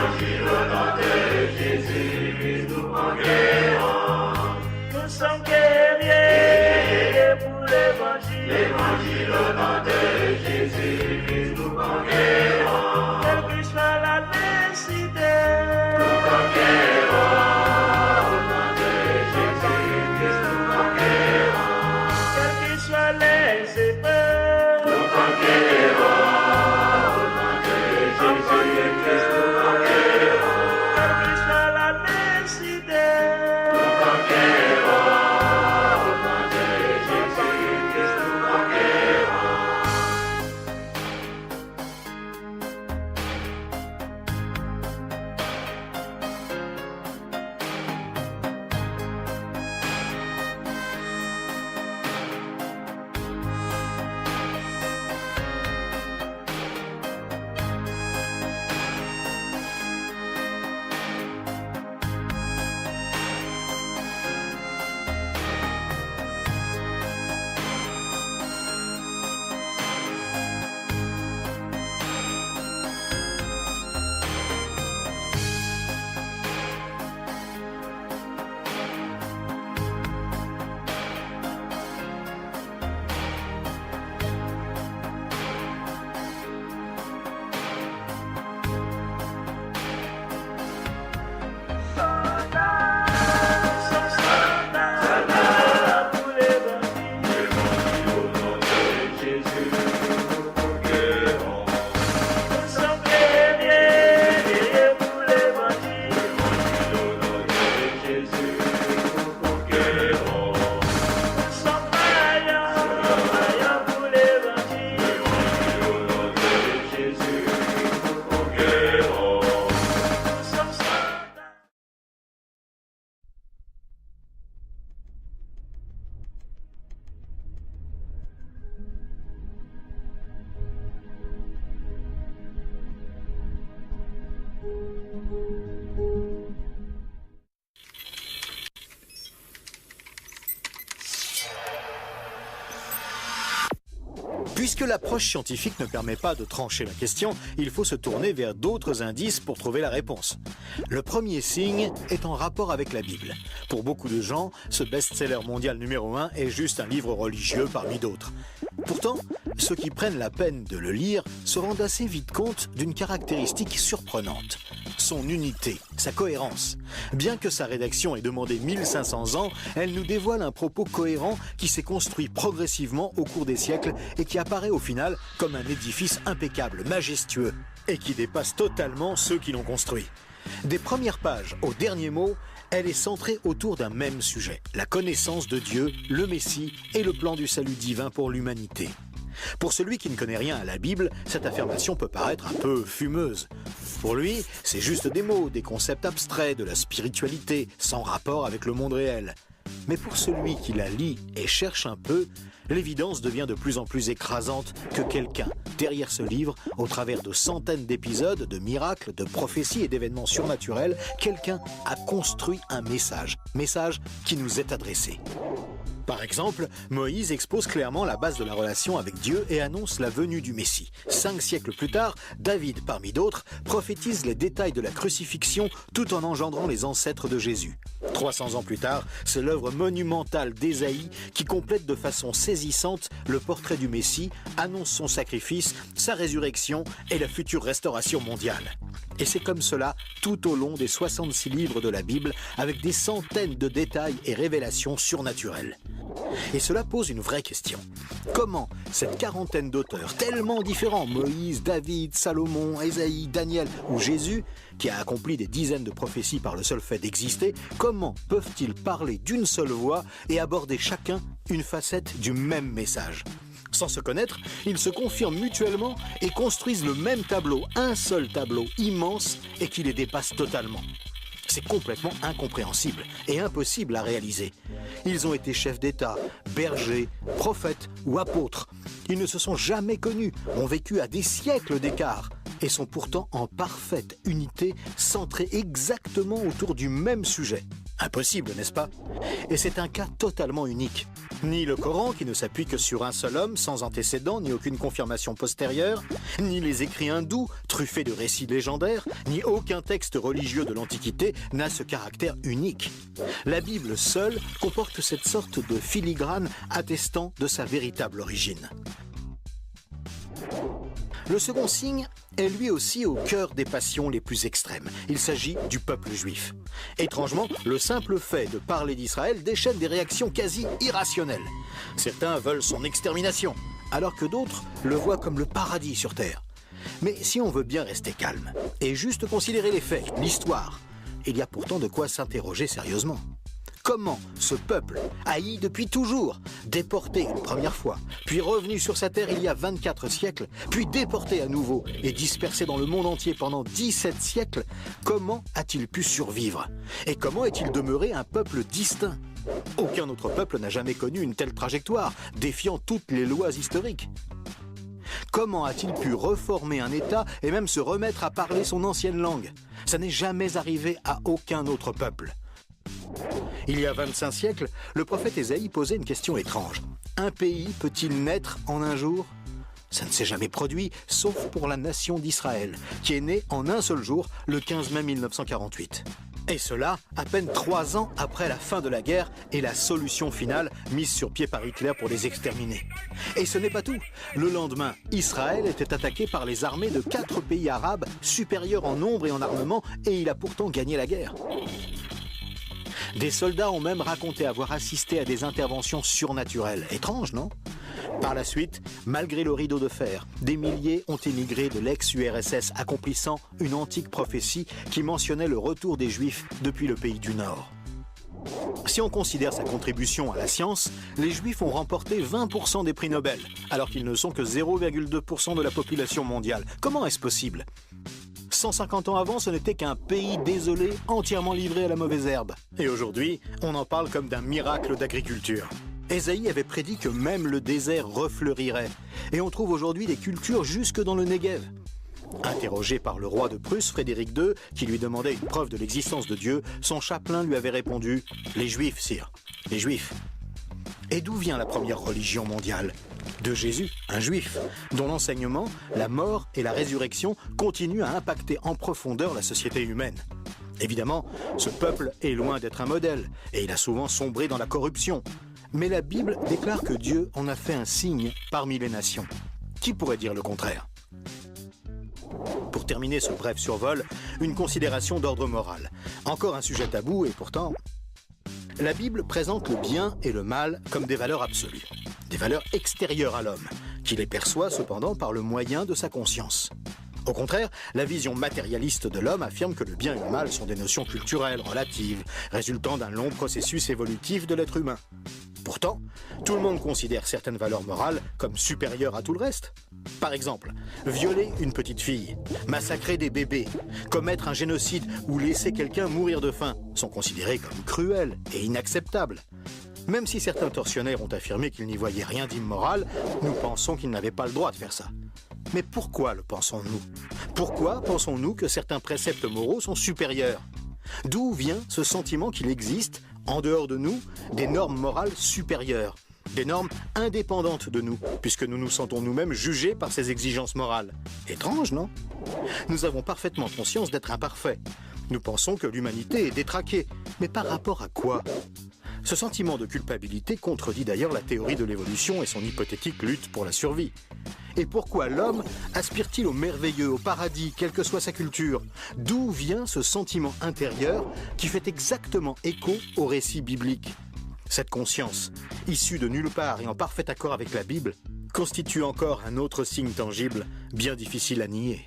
L'évangile au nom de Jésus, nous conquérons. Nous sommes guerriers pour l'évangile. L'évangile au nom de Jésus, nous conquérons. Quelle que soit la nécessité, Nous conquérons. Au nom de Jésus, nous conquérons. quelles que soient les épreuves, Nous conquérons. Au nom de Jésus, nous conquérons. quelle que soit la nécessité, Nous conquérons. Au nom de Jésus, nous conquérons. soldats pour l'évangile. L'évangile au nom de Jésus, nous conquérons. Nous sommes guerriers pour l'évangile. L'évangile au nom de Jésus, nous conquérons. Nous sommes vaillants pour l'évangile. L'évangile au nom de Jésus, nous conquérons. Nous sommes soldats. Puisque l'approche scientifique ne permet pas de trancher la question, il faut se tourner vers d'autres indices pour trouver la réponse. Le premier signe est en rapport avec la Bible. Pour beaucoup de gens, ce best-seller mondial numéro 1 est juste un livre religieux parmi d'autres. Pourtant, ceux qui prennent la peine de le lire se rendent assez vite compte d'une caractéristique surprenante. Son unité, sa cohérence. Bien que sa rédaction ait demandé 1500 ans, elle nous dévoile un propos cohérent qui s'est construit progressivement au cours des siècles et qui apparaît au final comme un édifice impeccable, majestueux, et qui dépasse totalement ceux qui l'ont construit. Des premières pages au dernier mot, elle est centrée autour d'un même sujet, la connaissance de Dieu, le Messie et le plan du salut divin pour l'humanité. Pour celui qui ne connaît rien à la Bible, cette affirmation peut paraître un peu fumeuse. Pour lui, c'est juste des mots, des concepts abstraits, de la spiritualité, sans rapport avec le monde réel. Mais pour celui qui la lit et cherche un peu, l'évidence devient de plus en plus écrasante que quelqu'un, derrière ce livre, au travers de centaines d'épisodes, de miracles, de prophéties et d'événements surnaturels, quelqu'un a construit un message qui nous est adressé. Par exemple, Moïse expose clairement la base de la relation avec Dieu et annonce la venue du Messie. 5 siècles plus tard, David, parmi d'autres, prophétise les détails de la crucifixion tout en engendrant les ancêtres de Jésus. 300 ans plus tard, c'est l'œuvre monumentale d'Ésaïe qui complète de façon saisissante le portrait du Messie, annonce son sacrifice, sa résurrection et la future restauration mondiale. Et c'est comme cela tout au long des 66 livres de la Bible, avec des centaines de détails et révélations surnaturelles. Et cela pose une vraie question. Comment cette quarantaine d'auteurs tellement différents, Moïse, David, Salomon, Ésaïe, Daniel ou Jésus, qui a accompli des dizaines de prophéties par le seul fait d'exister, comment peuvent-ils parler d'une seule voix et aborder chacun une facette du même message ? Sans se connaître, ils se confirment mutuellement et construisent le même tableau, un seul tableau immense et qui les dépasse totalement. C'est complètement incompréhensible et impossible à réaliser. Ils ont été chefs d'État, bergers, prophètes ou apôtres. Ils ne se sont jamais connus, ont vécu à des siècles d'écart et sont pourtant en parfaite unité, centrés exactement autour du même sujet. Impossible, n'est-ce pas? Et c'est un cas totalement unique. Ni le Coran, qui ne s'appuie que sur un seul homme, sans antécédent, ni aucune confirmation postérieure, ni les écrits hindous, truffés de récits légendaires, ni aucun texte religieux de l'Antiquité n'a ce caractère unique. La Bible seule comporte cette sorte de filigrane attestant de sa véritable origine. Le second signe est lui aussi au cœur des passions les plus extrêmes. Il s'agit du peuple juif. Étrangement, le simple fait de parler d'Israël déchaîne des réactions quasi irrationnelles. Certains veulent son extermination, alors que d'autres le voient comme le paradis sur terre. Mais si on veut bien rester calme et juste considérer les faits, l'histoire, il y a pourtant de quoi s'interroger sérieusement. Comment ce peuple, haï depuis toujours, déporté une première fois, puis revenu sur sa terre il y a 24 siècles, puis déporté à nouveau et dispersé dans le monde entier pendant 17 siècles, comment a-t-il pu survivre? Et comment est-il demeuré un peuple distinct? Aucun autre peuple n'a jamais connu une telle trajectoire, défiant toutes les lois historiques. Comment a-t-il pu reformer un État et même se remettre à parler son ancienne langue? Ça n'est jamais arrivé à aucun autre peuple. Il y a 25 siècles, le prophète Ésaïe posait une question étrange. Un pays peut-il naître en un jour? Ça ne s'est jamais produit, sauf pour la nation d'Israël, qui est née en un seul jour, le 15 mai 1948. Et cela, à peine 3 ans après la fin de la guerre et la solution finale mise sur pied par Hitler pour les exterminer. Et ce n'est pas tout. Le lendemain, Israël était attaqué par les armées de 4 pays arabes supérieurs en nombre et en armement, et il a pourtant gagné la guerre. Des soldats ont même raconté avoir assisté à des interventions surnaturelles. Étrange, non? Par la suite, malgré le rideau de fer, des milliers ont émigré de l'ex-URSS, accomplissant une antique prophétie qui mentionnait le retour des Juifs depuis le pays du Nord. Si on considère sa contribution à la science, les Juifs ont remporté 20% des prix Nobel, alors qu'ils ne sont que 0,2% de la population mondiale. Comment est-ce possible? 150 ans avant, ce n'était qu'un pays désolé, entièrement livré à la mauvaise herbe. Et aujourd'hui, on en parle comme d'un miracle d'agriculture. Ésaïe avait prédit que même le désert refleurirait. Et on trouve aujourd'hui des cultures jusque dans le Negev. Interrogé par le roi de Prusse, Frédéric II, qui lui demandait une preuve de l'existence de Dieu, son chapelain lui avait répondu « Les Juifs, sire, les Juifs ». Et d'où vient la première religion mondiale? De Jésus, un juif, dont l'enseignement, la mort et la résurrection continuent à impacter en profondeur la société humaine. Évidemment, ce peuple est loin d'être un modèle, et il a souvent sombré dans la corruption. Mais la Bible déclare que Dieu en a fait un signe parmi les nations. Qui pourrait dire le contraire? Pour terminer ce bref survol, une considération d'ordre moral. Encore un sujet tabou et pourtant... La Bible présente le bien et le mal comme des valeurs absolues, des valeurs extérieures à l'homme, qui les perçoit cependant par le moyen de sa conscience. Au contraire, la vision matérialiste de l'homme affirme que le bien et le mal sont des notions culturelles, relatives, résultant d'un long processus évolutif de l'être humain. Pourtant, tout le monde considère certaines valeurs morales comme supérieures à tout le reste. Par exemple, violer une petite fille, massacrer des bébés, commettre un génocide ou laisser quelqu'un mourir de faim sont considérés comme cruels et inacceptables. Même si certains tortionnaires ont affirmé qu'ils n'y voyaient rien d'immoral, nous pensons qu'ils n'avaient pas le droit de faire ça. Mais pourquoi le pensons-nous? Pourquoi pensons-nous que certains préceptes moraux sont supérieurs? D'où vient ce sentiment qu'il existe, en dehors de nous, des normes morales supérieures, des normes indépendantes de nous, puisque nous nous sentons nous-mêmes jugés par ces exigences morales? Étrange, non? Nous avons parfaitement conscience d'être imparfaits. Nous pensons que l'humanité est détraquée. Mais par rapport à quoi? Ce sentiment de culpabilité contredit d'ailleurs la théorie de l'évolution et son hypothétique lutte pour la survie. Et pourquoi l'homme aspire-t-il au merveilleux, au paradis, quelle que soit sa culture? D'où vient ce sentiment intérieur qui fait exactement écho au récit biblique? Cette conscience, issue de nulle part et en parfait accord avec la Bible, constitue encore un autre signe tangible, bien difficile à nier.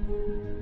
Thank